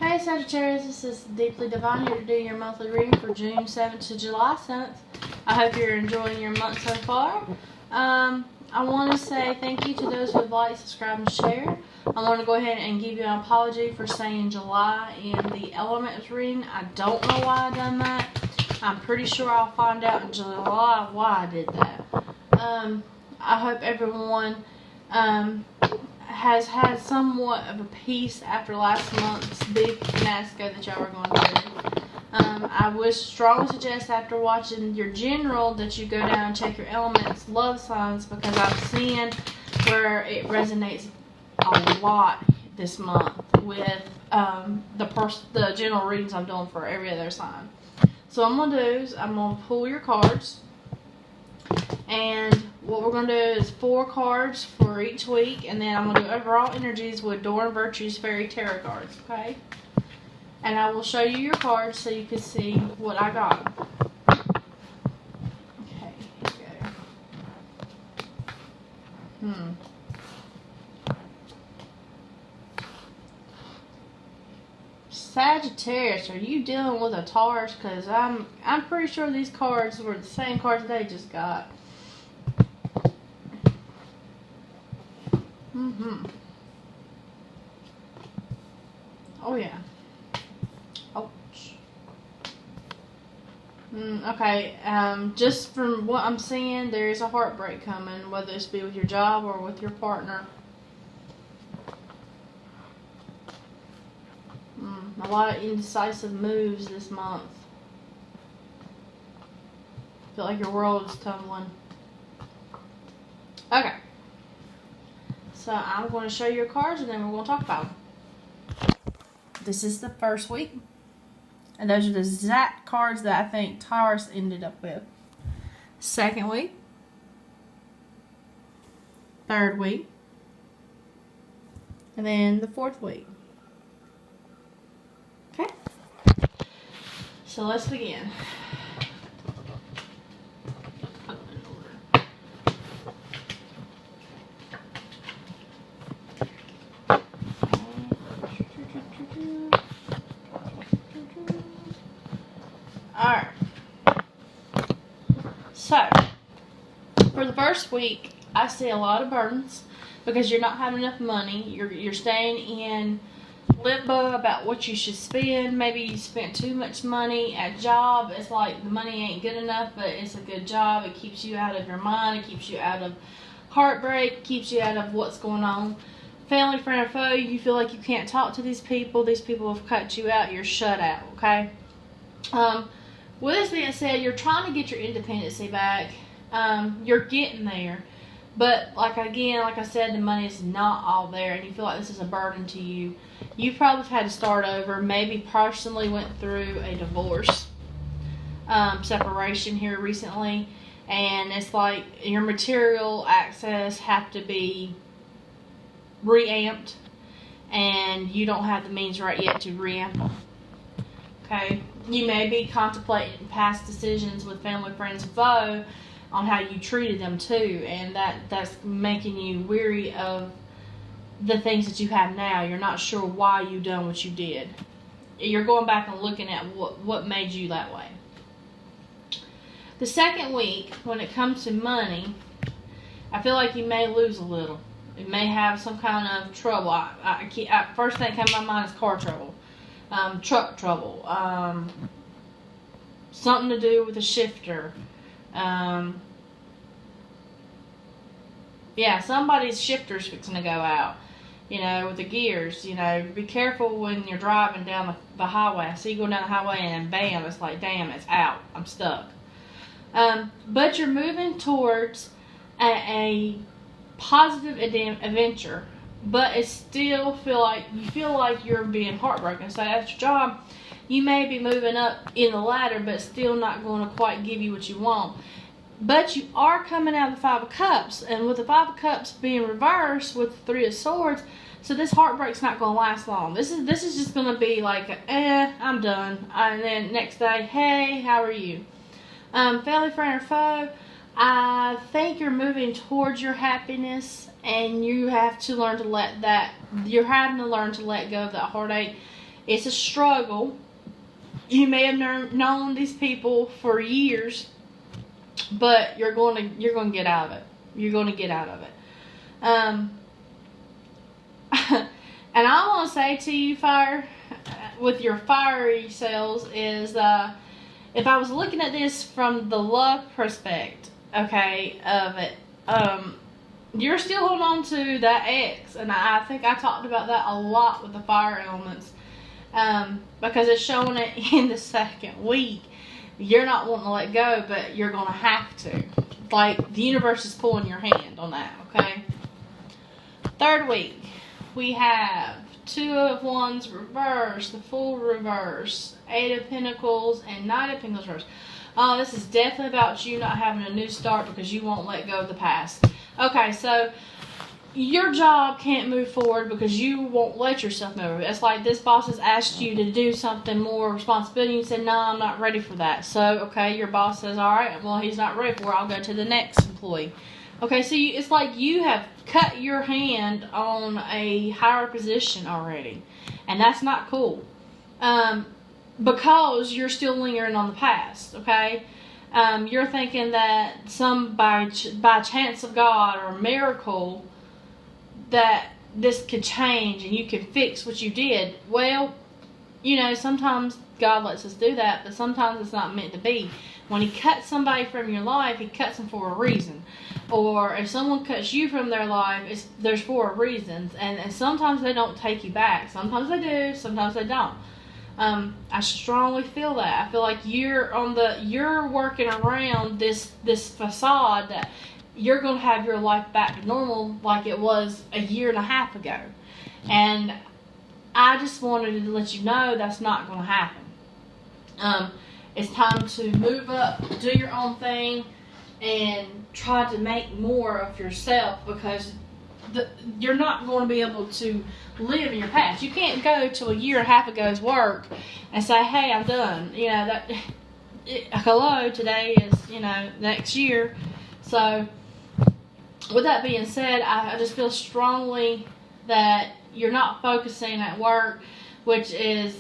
Hey Sagittarius, this is Deeply Divine here to do your monthly reading for June 7th to July 7th. I hope you're enjoying your month so far. I want to say thank you to those who have liked, subscribed, and shared. I want to go ahead and give you an apology for saying July in the elements reading. I don't know why I done that. I'm pretty sure I'll find out in July why I did that. I hope everyone has had somewhat of a peace after last month's big fiasco that y'all were going through. I would strongly suggest after watching your general that you go down and check your elements love signs, because I've seen where it resonates a lot this month with the general readings I'm doing for every other sign. So what I'm going to do is I'm going to pull your cards, and what we're going to do is 4 cards for each week, and then I'm going to do overall energies with Door and Virtues Fairy Tarot cards, okay? And I will show you your cards so you can see what I got. Okay, here we go. Sagittarius, are you dealing with a Taurus? Because I'm pretty sure these cards were the same cards they just got. Oh yeah. Ouch. Okay. Just from what I'm seeing, there is a heartbreak coming, whether it's be with your job or with your partner. A lot of indecisive moves this month. I feel like your world is tumbling. Okay. So I'm going to show you your cards, and then we're going to talk about them. This is the first week. And those are the exact cards that I think Taurus ended up with. Second week. Third week. And then the fourth week. Okay. So let's begin. Alright, so for the first week, I see a lot of burdens because you're not having enough money. You're staying in limbo about what you should spend. Maybe you spent too much money at job. It's like the money ain't good enough, but it's a good job. It keeps you out of your mind. It keeps you out of heartbreak. It keeps you out of what's going on. Family, friend, or foe, you feel like you can't talk to these people. These people have cut you out. You're shut out, okay? With this being said, you're trying to get your independency back. You're getting there. But, like I said, the money is not all there, and you feel like this is a burden to you. You probably had to start over. Maybe personally went through a divorce, separation here recently. And it's like your material access have to be reamped, and you don't have the means right yet to reamp. Okay, you may be contemplating past decisions with family, friends, and foe on how you treated them too, and that's making you weary of the things that you have now. You're not sure why you done what you did. You're going back and looking at what made you that way. The second week, when it comes to money, I feel like you may lose a little. You may have some kind of trouble. First thing that came to my mind is car trouble. Truck trouble, something to do with a shifter, somebody's shifter's fixing to go out, with the gears. Be careful when you're driving down the highway. I see you go down the highway and bam, it's like, damn, it's out, I'm stuck. But you're moving towards a positive adventure. But it still feel like you're being heartbroken. So at your job, you may be moving up in the ladder, but still not going to quite give you what you want. But you are coming out of the 5 of Cups, and with the 5 of Cups being reversed with the 3 of Swords, so this heartbreak's not going to last long. This is just going to be like, I'm done. And then next day, hey, how are you? Family, friend, or foe, I think you're moving towards your happiness, and you have to learn to let go of that heartache It's a struggle. You may have known these people for years, but you're going to get out of it. You're going to get out of it. And I want to say to you, fire, with your fiery selves, is if I was looking at this from the love perspective, okay, of it, you're still holding on to that ex, and I think I talked about that a lot with the fire elements, because it's showing it in the second week. You're not wanting to let go, but you're going to have to. Like, the universe is pulling your hand on that, okay? Third week, we have Two of Wands reverse, the Fool reverse, Eight of Pentacles, and Knight of Pentacles reverse. Oh, this is definitely about you not having a new start because you won't let go of the past. Okay, so your job can't move forward because you won't let yourself move. It's like this boss has asked you to do something more responsibility. You said, no, I'm not ready for that. So, okay, your boss says, all right, well, he's not ready for it. I'll go to the next employee. Okay, so it's like you have cut your hand on a higher position already. And that's not cool. Because you're still lingering on the past, okay? You're thinking that by chance of God or miracle that this could change and you can fix what you did. Well, you know, sometimes God lets us do that, but sometimes it's not meant to be. When he cuts somebody from your life, he cuts them for a reason. Or if someone cuts you from their life, there's for a reason. And sometimes they don't take you back. Sometimes they do, sometimes they don't. I strongly feel that. I feel like you're working around this facade that you're going to have your life back to normal like it was a year and a half ago. And I just wanted to let you know that's not going to happen. It's time to move up, do your own thing, and try to make more of yourself, because you're not going to be able to live in your past. You can't go to a year and a half ago's work and say, hey, I'm done. You know, hello, today is, next year. So, with that being said, I just feel strongly that you're not focusing at work, which is,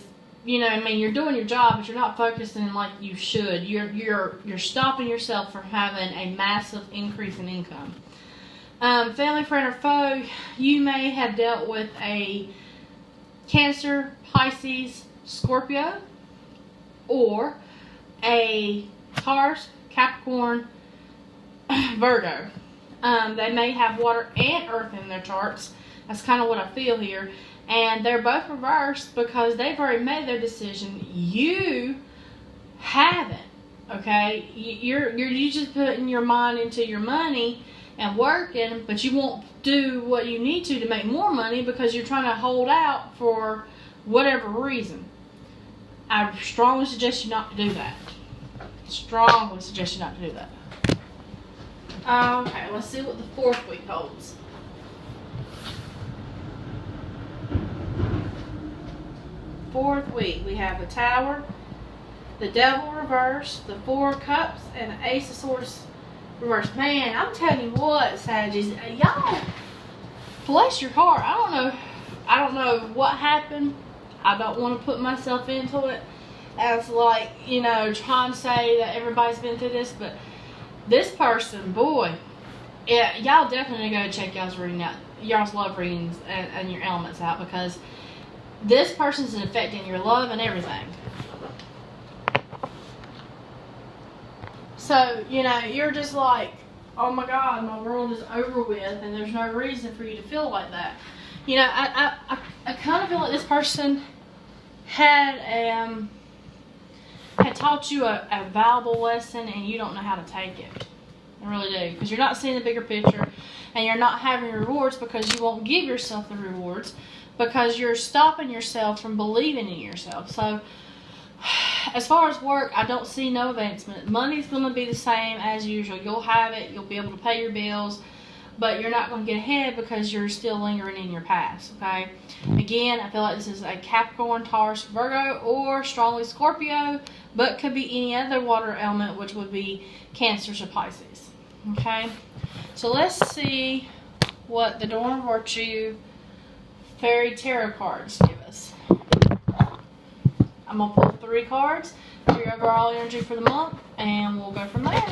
you're doing your job, but you're not focusing like you should. You're stopping yourself from having a massive increase in income. Family, friend, or foe, you may have dealt with a Cancer, Pisces, Scorpio, or a Taurus, Capricorn, Virgo. They may have water and earth in their charts. That's kind of what I feel here. And they're both reversed because they've already made their decision. You haven't, okay? You just putting your mind into your money and working, but you won't do what you need to make more money because you're trying to hold out for whatever reason. I strongly suggest you not to do that. Strongly suggest you not to do that. Okay, let's see what the fourth week holds. Fourth week, we have the Tower, the Devil reversed, the Four of Cups, and the Ace of Swords reversed. Man, I'm telling you what, Saggies, y'all, bless your heart. I don't know what happened. I don't want to put myself into it as like, trying to say that everybody's been through this, but this person, boy, yeah, y'all definitely go check y'all's reading out, y'all's love readings and your elements out, because this person's affecting your love and everything. So, you're just like, oh my God, my world is over with, and there's no reason for you to feel like that. I kind of feel like this person had taught you a valuable lesson, and you don't know how to take it. I really do, because you're not seeing the bigger picture, and you're not having rewards because you won't give yourself the rewards, because you're stopping yourself from believing in yourself. So, as far as work, I don't see no advancement. Money's going to be the same as usual. You'll have it. You'll be able to pay your bills. But you're not going to get ahead because you're still lingering in your past, okay? Again, I feel like this is a Capricorn, Taurus, Virgo, or strongly Scorpio, but could be any other water element, which would be Cancer or Pisces, okay? So let's see what the Dawn of Virtue Fairy Tarot cards give us. I'm going to pull 3 cards for your overall energy for the month, and we'll go from there.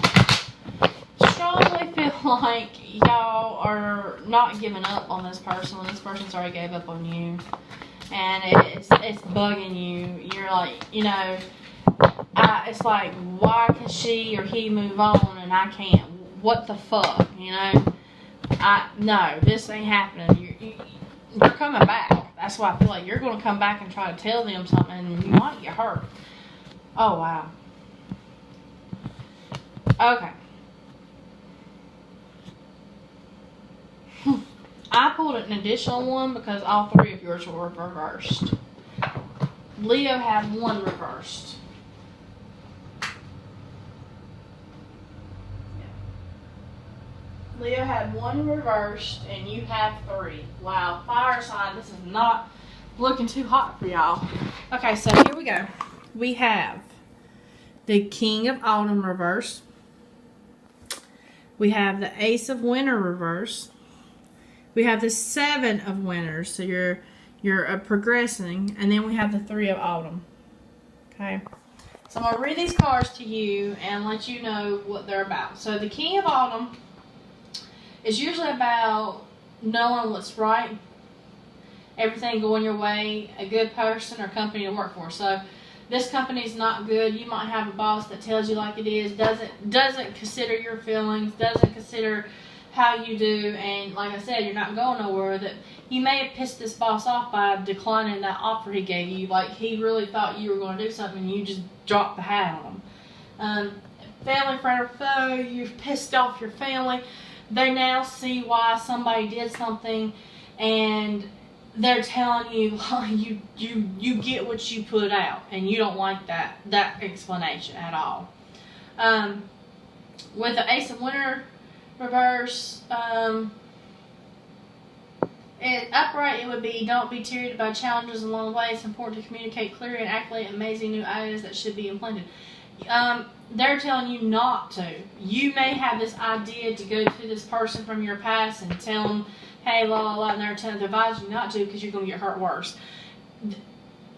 Strongly feel like y'all are not giving up on this person when this person's already gave up on you. And it's bugging you. You're like, you know, it's like, why can she or he move on and I can't? What the fuck, you know? No, this ain't happening. You're coming back. That's why I feel like you're going to come back and try to tell them something, and you might get hurt. Oh, wow. Okay. I pulled an additional one because all 3 of yours were reversed. Leo had 1 reversed. Leo had 1 reversed, and you have 3. Wow, fire sign, this is not looking too hot for y'all. Okay, so here we go. We have the King of Autumn reversed. We have the Ace of Winter reversed. We have the 7 of Winters, so you're progressing, and then we have the 3 of Autumn. Okay, so I'm gonna read these cards to you and let you know what they're about. So the King of Autumn is usually about knowing what's right, everything going your way, a good person or company to work for. So this company's not good. You might have a boss that tells you like it is, doesn't consider your feelings, doesn't consider how you do, and like I said, you're not going nowhere. That you may have pissed this boss off by declining that offer he gave you. Like he really thought you were going to do something and you just dropped the hat on him. Family, friend, or foe, you've pissed off your family. They now see why somebody did something, and they're telling you you get what you put out, and you don't like that explanation at all. With the Ace of Winter reverse, upright, it would be, don't be teared by challenges along the way. It's important to communicate clearly and accurately amazing new ideas that should be implemented. They're telling you not to. You may have this idea to go to this person from your past and tell them, hey, la la la, and they're advising you not to because you're going to get hurt worse.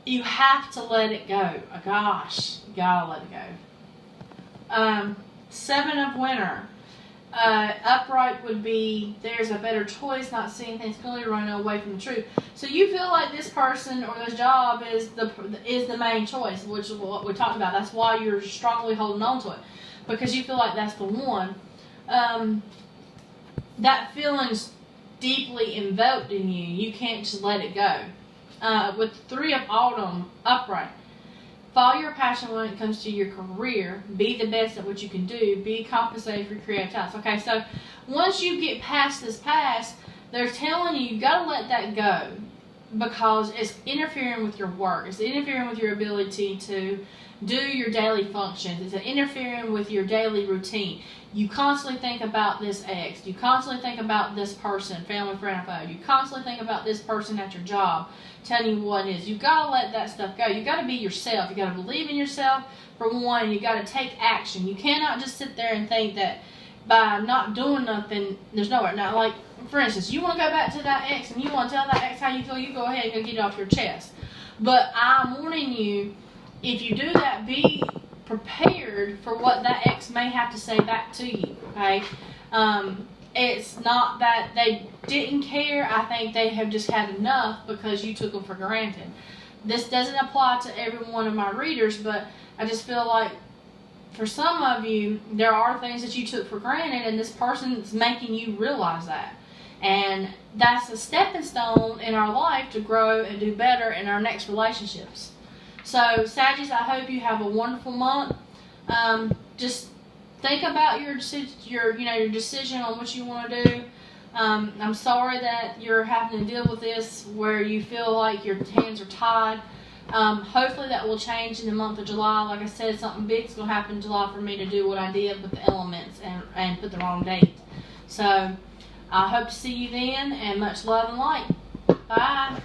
You have to let it go. Oh, gosh, you gotta let it go. 7 of Winter. Upright would be, there's a better choice, not seeing things clearly, running away from the truth. So you feel like this person or this job is the main choice, which is what we talked about. That's why you're strongly holding on to it, because you feel like that's the one. That feeling's deeply invoked in you. You can't just let it go. With 3 of Autumn, upright. Follow your passion when it comes to your career. Be the best at what you can do. Be compensated for your creative talents. Okay, so once you get past this past, they're telling you got to let that go because it's interfering with your work. It's interfering with your ability to do your daily functions. It's interfering with your daily routine. You constantly think about this ex. You constantly think about this person, family, friend, or foe. You constantly think about this person at your job, telling you what it is. You got to let that stuff go. You got to be yourself. You got to believe in yourself, for one. You got to take action. You cannot just sit there and think that by not doing nothing, there's nowhere. Now, like, for instance, you want to go back to that ex and you want to tell that ex how you feel, you go ahead and go get it off your chest. But I'm warning you, if you do that, be prepared for what that ex may have to say back to you, okay? It's not that they didn't care. I think they have just had enough because you took them for granted. This doesn't apply to every one of my readers, but I just feel like for some of you, there are things that you took for granted, and this person's making you realize that. And that's a stepping stone in our life to grow and do better in our next relationships. So, Saggies, I hope you have a wonderful month. Just think about your decision on what you want to do. I'm sorry that you're having to deal with this where you feel like your hands are tied. Hopefully that will change in the month of July. Like I said, something big's going to happen in July for me to do what I did with the elements and put the wrong date. So, I hope to see you then, and much love and light. Bye.